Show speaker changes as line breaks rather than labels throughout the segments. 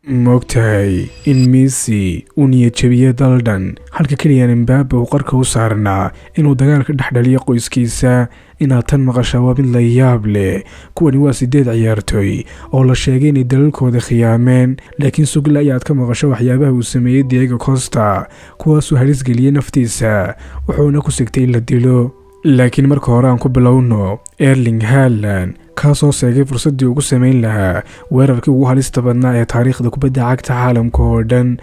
moogtahay in Messi uu niyad jabiyay daldan halka Kylian Mbappe uu qarka u saarnaa inuu dagaalka dhexdhaliyo qoyskiisa inaad tan maqashaa waa mid la yaab leh. kuwani waa 8 ciyaartoy oo la sheegay inay dalalkooda khiyaameen, laakiin sugla ayaad ka maqasho waxyaabaha uu sameeyay Diego Costa kuwaasuu halis geliyay naftiisa wuxuuna ku sigtay in la dilo. laakiin marka hore aan ku bilowno Erling Haaland kaasoo seegay fursaddii ugu samayn lahaa weerarkii ugu halista badnaa ee taariikhda kubadda cagta caalamka oo dhan.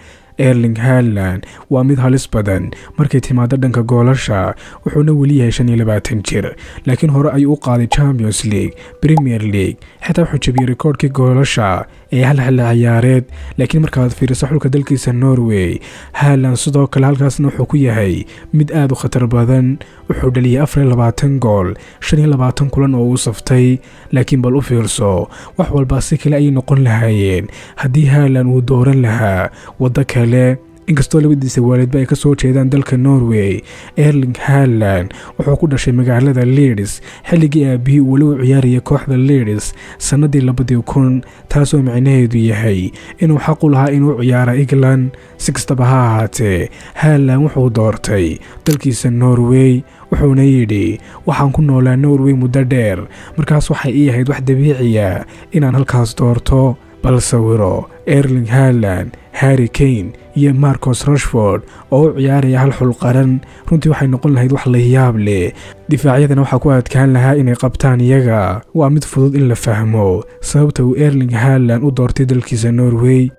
Erling Haaland waa mid halis badan markay timaado dhanka goolasha, wuxuuna weli yahay 25 jir, laakiin hore ayuu u qaaday Champions League, Premier League, xitaa wuxuu jabiyay rikoodhkii goolasha ee hal xilli ciyaareed. laakiin markaad fiiriso xulka dalkiisa Norway, Haaland sidoo kale halkaasna wuxuu ku yahay mid aad u khatar badan. wuxuu dhaliyay 24 gool 25 kulan oo uu saftay. laakiin bal u fiirso, wax walba si kale ay noqon lahaayeen haddii Haaland uu dooran lahaa waddo kale. inkastoo labadiisa waalidba ay ka soo jeedaan dalka Norway, Erling Haaland wuxuu ku dhashay magaalada Leeds xilligii aabihii uu weli u ciyaarayay kooxda Leeds sanadii 2000, taasoo macnaheedu yahay inuu xaq u lahaa inuu ciyaaro England. si kastaba ha ahaatee, Haaland wuxuu doortay dalkiisa Norway, wuxuuna yidhi waxaan ku noolaa Norway muddo dheer, markaas waxay ii ahayd wax dabiici ah inaan halkaas doorto. bal sawiro Erling Haaland, Harry Kane iyo Marcus Rashford oo u ciyaaraya hal xul qaran, runtii waxay noqon lahayd wax la yaab leh. difaacyadana waxaa ku adkaan lahaa inay qabtaan iyaga. waa mid fudud in la fahmo sababta uu Erling Haaland u doortay dalkiisa Norway.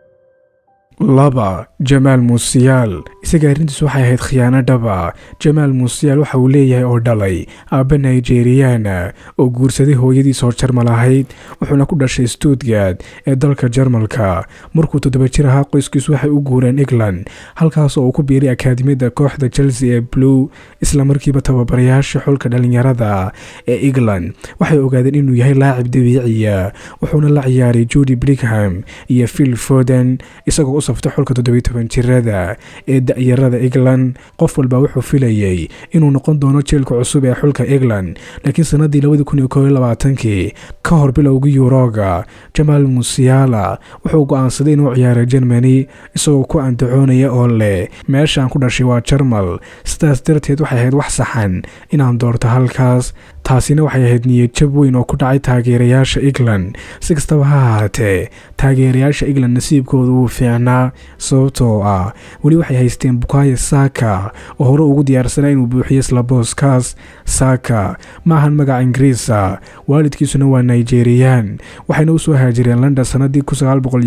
2. Jamal Musiala. isaga arrintiisu waxay ahayd khiyaano dhaba. Jamal Musiala waxa uu leeyahay oo dhalay aabba Nigeriana oo guursaday hooyadiis oo Jarmal ahayd, wuxuuna ku dhashay Stuttgart ee dalka Jarmalka. markuu 7 jir ahaa, qoyskiisu waxay u guureen England, halkaas oo uu ku biiray akaadimiyadda kooxda Chelsea ee Blue. isla markiiba tababarayaasha xulka dhalinyarada ee England waxay ogaadeen inuu yahay laacib dabiici ah, wuxuuna la ciyaaray Jude Bellingham iyo Phil Foden isagoo safta xulka 17 jirada ee da'yarada England. qof walba wuxuu filayay inuu noqon doono jeelka cusub ee xulka England, laakiin sanadii 2021 ka hor bilowgii Yuroga, Jamal Musiala wuxuu go'aansaday inuu ciyaaro Germany isagoo ku andacoonaya oo leh meeshaan ku dhashay waa Jarmal, sidaas darteed waxay ahayd wax saxan inaan doorto halkaas. taasina waxay ahayd niyad jab weyn oo ku dhacay taageerayaasha England. si kastaba ha ahaatee, taageerayaasha England nasiibkoodu wuu fiicnaa sababtoo ah weli waxay haysteen Bukayo Saka oo hore ugu diyaarsanaa inuu buuxiyo isla booskaas. Saka ma ahan magac Ingiriisa, waalidkiisuna waa Nigerian, waxayna u soo haajireen London sanadii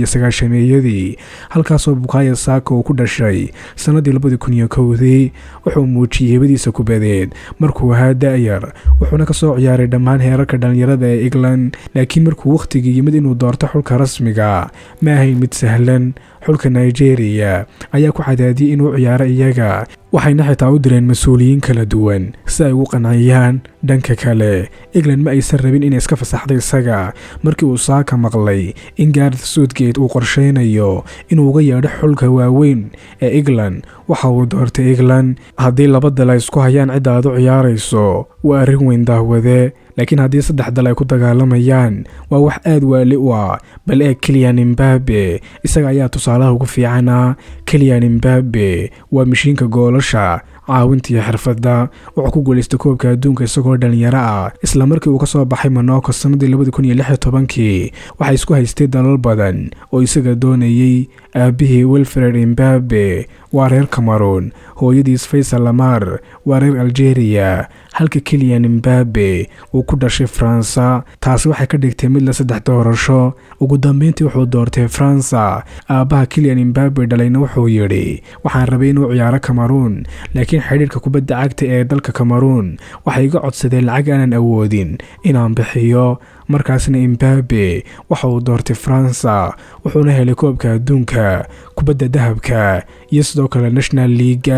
1990 halkaasoo Bukayo Saka uu ku dhashay sanadii 2001. wuxuu muujiyay heebadiisa kubadeed markuu ahaa da'yar, wuxuuna ka soo ciyaaray dhammaan heerarka dhalinyarada ee England. laakiin markuu waqtigii yimid inuu doorto xulka rasmiga, ma ahayn mid sahlan. xulka Nigeria ayaa ku cadaadiyay inuu ciyaaro iyaga, waxayna xitaa u direen mas'uuliyiin kala duwan si ay ugu qanciyaan. dhanka kale, England ma aysan rabin inay iska fasaxdo isaga. markii uu Saka maqlay in Gareth Southgate uu qorsheynayo inuu uga yeedho xulka waaweyn ee England, waxa uu doortay England. haddii 2 dal ay isku hayaan cidda aad u ciyaarayso waa arrin weyn daawade, laakiin haddii 3 dal ay ku dagaalamayaan waa wax aad waali u ah. bal ee Kylian Mbappe, isaga ayaa tusaalaha ugu fiicana. Kylian Mbappe waa mishiinka goolasha, caawinta iyo xirfadda. wuxuu ku guuleystay koobka adduunka isagoo dhalinyaro ah, isla markii uu ka soo baxay Monaco sanadii 2016. waxay isku haystay dalal badan oo isaga doonayay. aabihii Wilfred Mbappe waa reer Cameroon, hooyadiis Faisal Lamar waa reer Algeria, halka Kylian Mbappe uu ku dhashay Faransa. taasi waxay ka dhigtay mid la 3 doorasho. ugu dambeyntii wuxuu doortay Faransa. aabbaha Kylian Mbappe dhalayna wuxuu yidhi waxaan rabay inuu ciyaaro Cameroon, laakiin xiriirka kubadda cagta ee dalka Cameroon waxay iga codsadeen lacag aanan awoodin inaan bixiyo. markaasna Mbappe waxa uu doortay Faransa, wuxuuna helay koobka adduunka, kubadda dahabka iyo sidoo kale National League.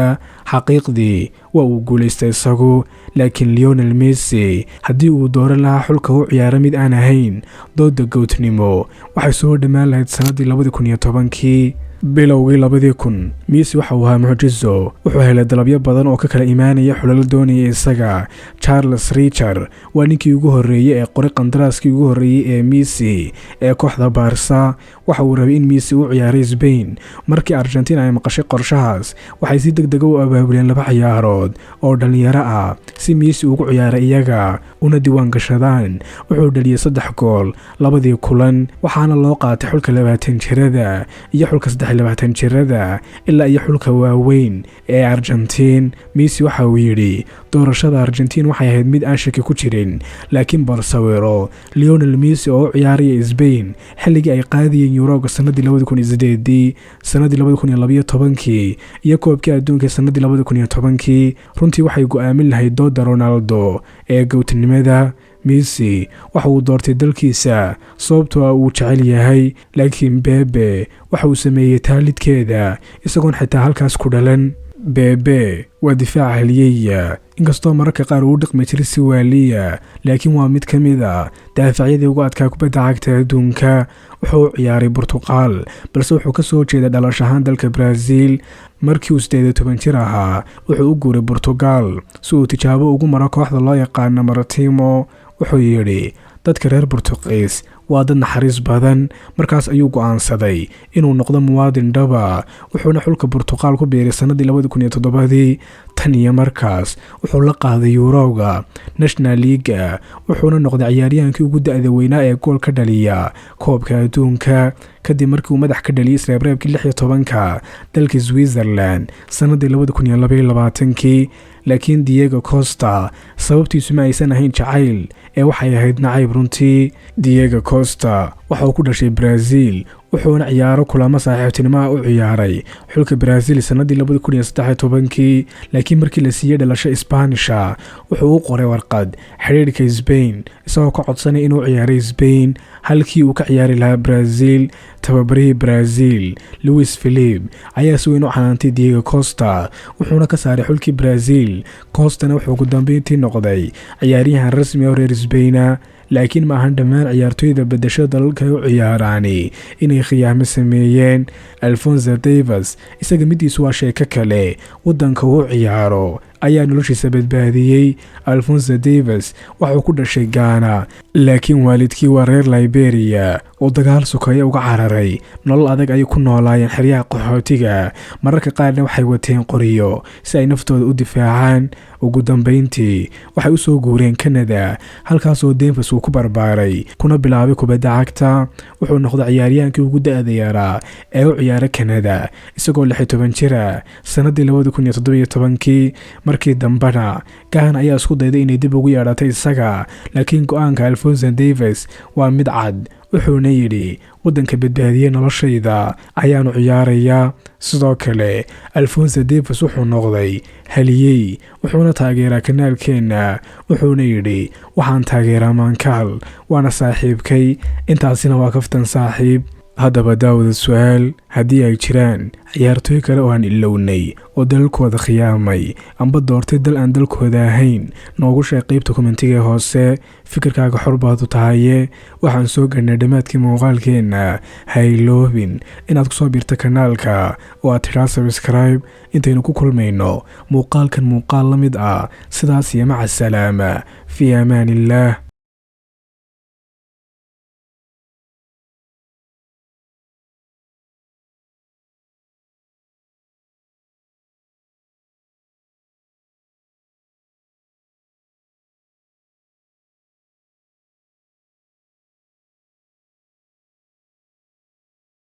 xaqiiqdii waa uu guuleystay isagu, laakiin Lionel Messi haddii uu dooran lahaa xulka u ciyaaro mid aan ahayn dooda gootnimo, waxay soo dhammaan lahayd sanadii 2010. bilowgii 2000 Messi waxa uu ahaa mucjiso. wuxuu helay dalabyo badan oo ka kala imaanaya xulal doonaya isaga. Charles Richard waa ninkii ugu horeeyay ee qoray qandaraaska qandaraaskii ugu horreeyey ee Messi ee kooxda Barca. waxa uu rabay in Messi uu ciyaaray Spain. markii Argentina ay maqashay qorshahaas waxay si degdeg u abaabuleen 2 ciyaarood oo dhalinyaro ah si Messi ugu ciyaaray iyaga una diiwaan gashadaan. wuxuu dhaliyay 3 gool labadii kulan, waxaana loo qaatay xulka 20 jirada iyo xulka 23 jirada ilaa iyo xulka waaweyn ee Argentina. Messi waxa uu yiri doorashada Argentina waxay ahayd mid aan shaki ku jirin, laakiin bal sawiro Lionel Messi oo ciyaaraya Spain xilligii ay qaadiyeen Euro sanadii 2008, sanadii 2012 iyo koobkii adduunka sanadii 2010. runtii waxay go'aamin lahayd dooda Ronaldo ee go'aanimada. Messi waxa uu doortay dalkiisa sababtoo ah uu jecel yahay, laakiin Pepe waxa uu sameeyay taalidkeeda isagoon xitaa halkaas ku dhalan. Pepe waa difaac halyeeya, inkastoo mararka qaar uu dhaqmi jiray si waaliya, laakiin waa mid ka mid ah daafacyadii ugu adkaa kubadda cagta adduunka. wuxuu ciyaaray Portugal, balse wuxuu ka soo jeeday dhalasho ahaan dalka Brazil. markii uu 18 jir ahaa wuxuu u guuray Portugal si uu tijaabo ugu maro kooxda loo yaqaan Maritimo. wuxuu yiri dadka reer Portuguese waa dad naxariis badan. markaas ayuu go'aansaday inuu noqdo muwaadin dhaba, wuxuuna xulka Portugal ku biiray sanadii 2007. tan iyo markaas wuxuu la qaaday Euro-ga National League, wuxuuna noqday ciyaaryahankii ugu da'da weynaa ee gool ka dhaliya koobka adduunka kadib markii uu madax ka dhaliyay isreebreebkii 16 dalka Switzerland sanadii 2022. laakiin Diego Costa sababtiisu ma aysan ahayn jacayl ee waxay ahayd nacayb. runtii Diego Costa waxa uu ku dhashay Brazil, wuxuuna ciyaaro kulamo saaxiibtinimo u ciyaaray xulka Brazil sanadii 2013. laakiin markii la siiyay dhalasho Spaanisha wuxuu u qoray warqad xiriirka Spain isagoo ka codsanay inuu ciyaaray Spain halkii uu ka ciyaari lahaa Brazil. tababarihii Brazil Luis Felipe ayaa si weyn u canaantay Diego Costa, wuxuuna ka saaray xulkii Brazil. Costana wuxuu ugu dambeyntii noqday ciyaaryahan rasmi ah reer Spain, laakiin ma ahan dhammaan ciyaartoyda bedesho dalalka u ciyaaraani inay khiyaamo sameeyeen. Alphonso Davies isaga midiisu waa sheeko kale, wadanka uu ciyaaro ayaa noloshiisa badbaadiyay. Alphonso Davies wuxuu ku dhashay Ghana, laakiin waalidkii waa reer Liberia oo dagaal sokeeye uga cararay. nolol adag ay ku noolaayeen xeryaha qaxootiga, mararka qaarna waxay wateen qoriyo si ay naftooda u difaacaan. ugu dambeyntii waxay u soo guureen Canada, halkaas oo Davies uu ku barbaaray kuna bilaabay kubadda cagta. wuxuu noqday ciyaaryahankii ugu da'da yaraa ee u ciyaara Canada isagoo 16 jir sanadii 2017. markii dambana Ghana ayaa isku dayday inay dib ugu yeedhatay isaga, laakiin go'aanka Alphonso Davies waa mid cad. wuxuuna yidhi wadanka badbaadiyay noloshayda ayaanu ciyaaraya. sidoo kale Alphonso Davies wuxuu noqday haliyey, wuxuuna taageeraa kanaalkeena. wuxuuna yidhi waxaan taageeraa Mankaal, waana saaxiibkay. intaasina waa kaftan saaxiib. haddaba daawada su'aal, haddii ay jiraan ciyaartooy kale oo aan ilownay oo dalalkooda khiyaamay amba doortay dal aan dalkooda ahayn, noogu sheeg qaybta kommentiga hoose. fikirkaaga xor baad u tahaye. waxaan soo gaarnay dhammaadkii muuqaalkeena. ha iloobin inaad ku soo biirto kanaalka oo aad tidhaa subscribe. intaynu ku kulmayno muuqaalkan muuqaal la mid ah, sidaas iyo maca salaama, fii amaanillah.